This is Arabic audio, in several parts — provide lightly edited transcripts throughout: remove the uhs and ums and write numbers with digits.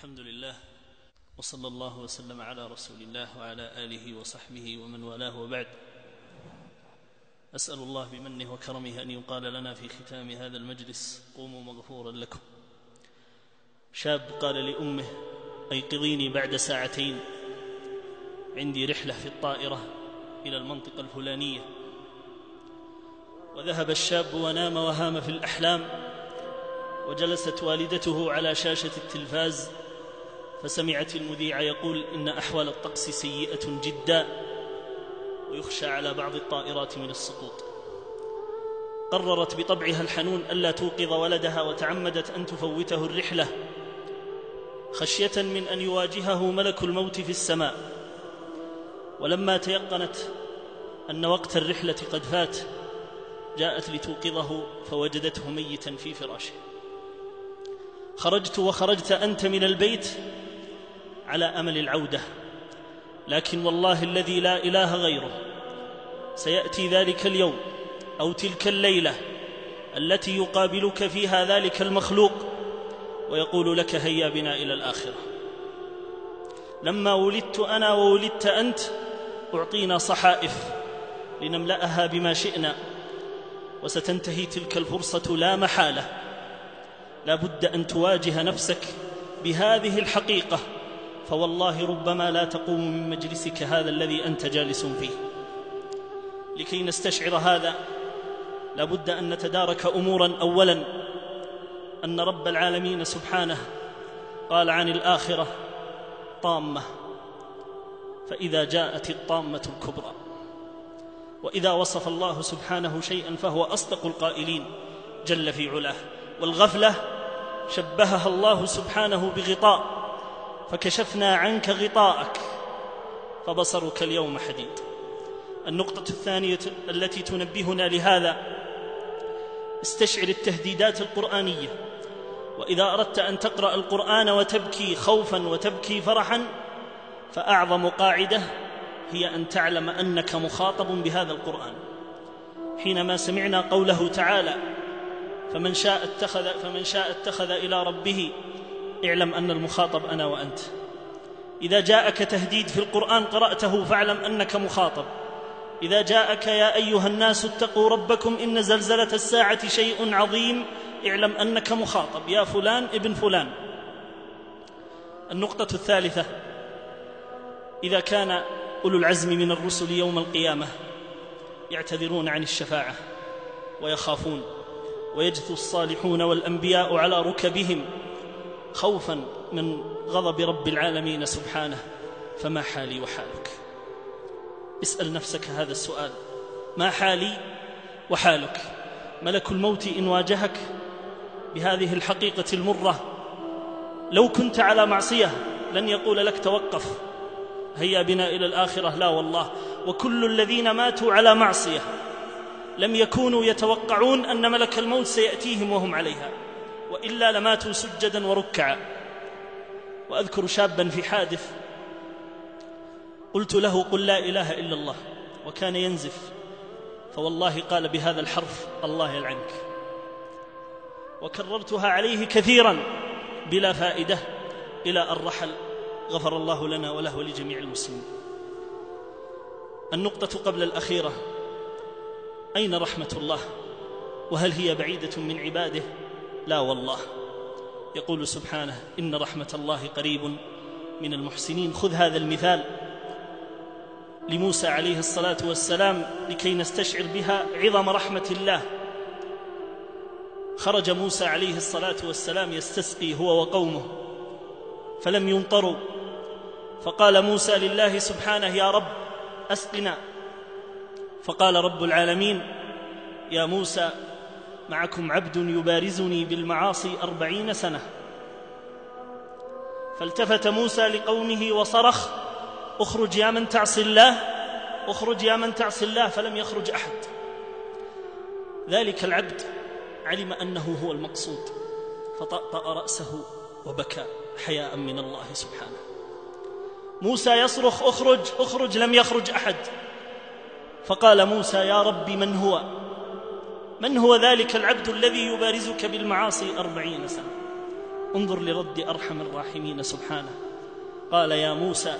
الحمد لله، وصلى الله وسلم على رسول الله وعلى آله وصحبه ومن والاه، وبعد. أسأل الله بمنه وكرمه أن يقال لنا في ختام هذا المجلس: قوموا مغفورا لكم. شاب قال لأمه: أيقظيني بعد ساعتين، عندي رحلة في الطائرة إلى المنطقة الفلانية. وذهب الشاب ونام وهام في الأحلام، وجلست والدته على شاشة التلفاز فسمعت المذيع يقول إن أحوال الطقس سيئة جدا ويخشى على بعض الطائرات من السقوط. قررت بطبعها الحنون ألا توقظ ولدها، وتعمدت أن تفوته الرحلة خشية من أن يواجهه ملك الموت في السماء. ولما تيقنت أن وقت الرحلة قد فات جاءت لتوقظه فوجدته ميتا في فراشه. خرجت وخرجت أنت من البيت على أمل العودة، لكن والله الذي لا إله غيره سيأتي ذلك اليوم أو تلك الليلة التي يقابلك فيها ذلك المخلوق ويقول لك: هيا بنا إلى الآخرة. لما ولدت أنا وولدت أنت أعطينا صحائف لنملأها بما شئنا، وستنتهي تلك الفرصة لا محالة. لا بد أن تواجه نفسك بهذه الحقيقة، فوالله ربما لا تقوم من مجلسك هذا الذي أنت جالس فيه. لكي نستشعر هذا لا بد أن نتدارك أمورا. أولا، أن رب العالمين سبحانه قال عن الآخرة: طامة، فإذا جاءت الطامة الكبرى. وإذا وصف الله سبحانه شيئا فهو أصدق القائلين جل في علاه. والغفلة شبهها الله سبحانه بغطاء، فكشفنا عنك غطاءك فبصرك اليوم حديد. النقطة الثانية التي تنبهنا لهذا: استشعر التهديدات القرآنية. وإذا أردت أن تقرأ القرآن وتبكي خوفا وتبكي فرحا، فأعظم قاعدة هي أن تعلم أنك مخاطب بهذا القرآن. حينما سمعنا قوله تعالى: فمن شاء اتخذ إلى ربه، اعلم أن المخاطب أنا وأنت. إذا جاءك تهديد في القرآن قرأته فاعلم أنك مخاطب. إذا جاءك يا أيها الناس اتقوا ربكم إن زلزلة الساعة شيء عظيم، اعلم أنك مخاطب يا فلان ابن فلان. النقطة الثالثة: إذا كان أولو العزم من الرسل يوم القيامة يعتذرون عن الشفاعة ويخافون، ويجثو الصالحون والأنبياء على ركبهم خوفا من غضب رب العالمين سبحانه، فما حالي وحالك؟ اسأل نفسك هذا السؤال: ما حالي وحالك؟ ملك الموت إن واجهك بهذه الحقيقة المرة، لو كنت على معصية لن يقول لك: توقف، هيا بنا إلى الآخرة. لا والله، وكل الذين ماتوا على معصية لم يكونوا يتوقعون أن ملك الموت سيأتيهم وهم عليها، وإلا لماتوا سجدا وركعا. وأذكر شابا في حادث قلت له: قل لا إله إلا الله، وكان ينزف، فوالله قال بهذا الحرف: الله يلعنك. وكررتها عليه كثيرا بلا فائدة إلى أن رحل، غفر الله لنا وله ولجميع المسلمين. النقطة قبل الأخيرة: أين رحمة الله؟ وهل هي بعيدة من عباده؟ لا والله. يقول سبحانه: إن رحمة الله قريب من المحسنين. خذ هذا المثال لموسى عليه الصلاة والسلام لكي نستشعر بها عظم رحمة الله. خرج موسى عليه الصلاة والسلام يستسقي هو وقومه فلم يمطروا، فقال موسى لله سبحانه: يا رب أسقنا. فقال رب العالمين: يا موسى معكم عبد يبارزني بالمعاصي 40 سنة. فالتفت موسى لقومه وصرخ: اخرج يا من تعصي الله، اخرج يا من تعصي الله، فلم يخرج أحد. ذلك العبد علم أنه هو المقصود، فطأطأ رأسه وبكى حياء من الله سبحانه. موسى يصرخ: اخرج اخرج، لم يخرج أحد. فقال موسى: يا رب من هو ذلك العبد الذي يبارزك بالمعاصي 40 سنة؟ انظر لرد أرحم الراحمين سبحانه. قال يا موسى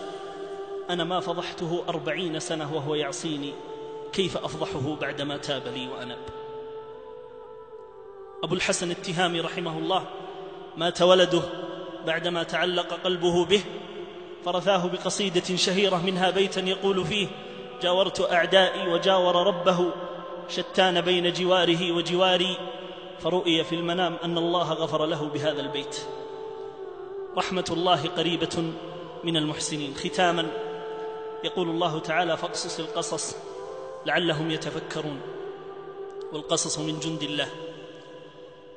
أنا ما فضحته 40 سنة وهو يعصيني، كيف أفضحه بعدما تاب لي وأناب؟ أبو الحسن التهامي رحمه الله مات ولده بعدما تعلق قلبه به، فرثاه بقصيدة شهيرة منها بيتا يقول فيه: جاورت أعدائي وجاور ربه، شتان بين جواره وجواري، فرؤي في المنام أن الله غفر له بهذا البيت. رحمة الله قريبة من المحسنين. ختاما يقول الله تعالى: فاقصص القصص لعلهم يتفكرون، والقصص من جند الله.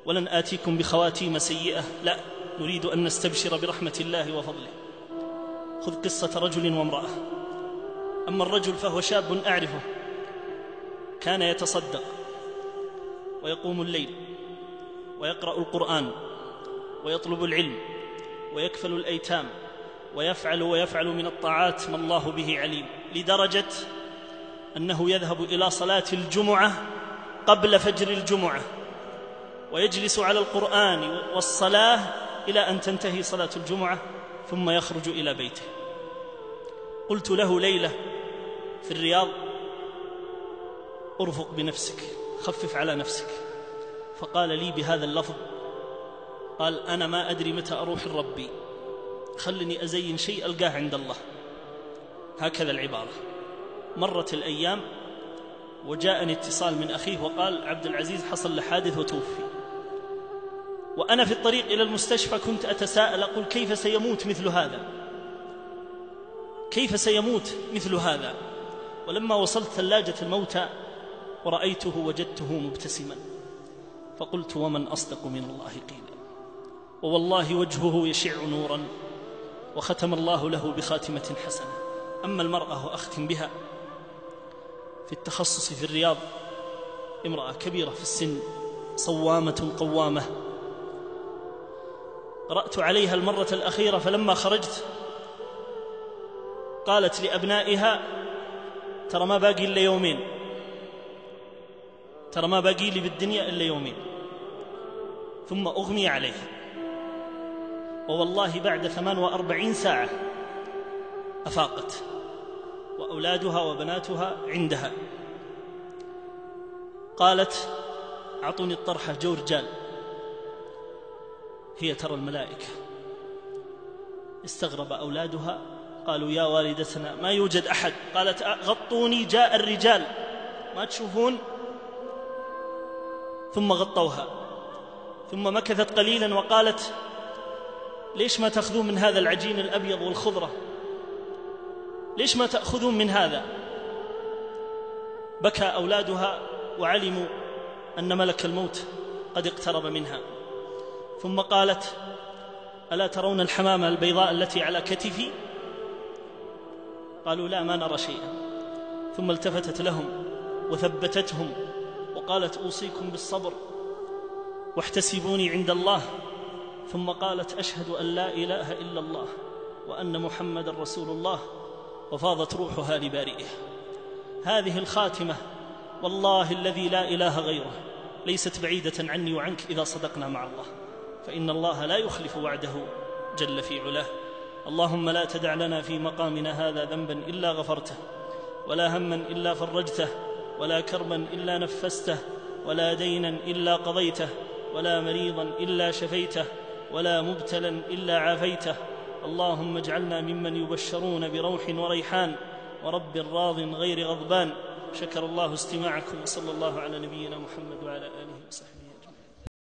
ولن آتيكم بخواتيم سيئة، لا، نريد أن نستبشر برحمة الله وفضله. خذ قصة رجل وامرأة. أما الرجل فهو شاب أعرفه، كان يتصدق ويقوم الليل ويقرأ القرآن ويطلب العلم ويكفل الأيتام ويفعل من الطاعات ما الله به عليم، لدرجة أنه يذهب إلى صلاة الجمعة قبل فجر الجمعة، ويجلس على القرآن والصلاة إلى أن تنتهي صلاة الجمعة، ثم يخرج إلى بيته. قلت له ليلة في الرياض: أرفق بنفسك، خفف على نفسك. فقال لي بهذا اللفظ، قال: أنا ما أدري متى أروح لربي، خلني أزين شيء ألقاه عند الله. هكذا العبارة. مرت الأيام وجاءني اتصال من أخيه وقال: عبد العزيز حصل له حادث وتوفي. وأنا في الطريق إلى المستشفى كنت أتساءل، أقول: كيف سيموت مثل هذا؟ كيف سيموت مثل هذا؟ ولما وصلت ثلاجة الموتى ورأيته وجدته مبتسما، فقلت: ومن أصدق من الله قيلا؟ ووالله وجهه يشع نورا، وختم الله له بخاتمة حسنة. أما المرأة، وأختم بها، في التخصص في الرياض، امرأة كبيرة في السن، صوامة قوامة. قرأت عليها المرة الأخيرة، فلما خرجت قالت لأبنائها: ترى ما باقي إلا يومين، ترى ما باقي لي بالدنيا إلا يومين. ثم أغمي عليها، ووالله بعد 48 ساعة أفاقت، وأولادها وبناتها عندها. قالت: أعطوني الطرحة، جو رجال. هي ترى الملائكة. استغرب أولادها، قالوا: يا والدتنا ما يوجد أحد. قالت: غطوني، جاء الرجال، ما تشوفون؟ ثم غطوها. ثم مكثت قليلا وقالت: ليش ما تأخذون من هذا العجين الأبيض والخضرة؟ ليش ما تأخذون من هذا؟ بكى أولادها وعلموا أن ملك الموت قد اقترب منها. ثم قالت: ألا ترون الحمامة البيضاء التي على كتفي؟ قالوا: لا، ما نرى شيئا. ثم التفتت لهم وثبتتهم وقالت: أوصيكم بالصبر واحتسبوني عند الله. ثم قالت: أشهد أن لا إله إلا الله وأن محمد رسول الله، وفاضت روحها لبارئها. هذه الخاتمة والله الذي لا إله غيره ليست بعيدة عني وعنك إذا صدقنا مع الله، فإن الله لا يخلف وعده جل في علاه. اللهم لا تدع لنا في مقامنا هذا ذنبا إلا غفرته، ولا هما إلا فرجته، ولا كربا إلا نفسته، ولا دينا إلا قضيته، ولا مريضا إلا شفيته، ولا مبتلا إلا عافيته. اللهم اجعلنا ممن يبشرون بروح وريحان ورب راض غير غضبان. شكر الله استماعكم، وصلى الله على نبينا محمد وعلى آله وصحبه.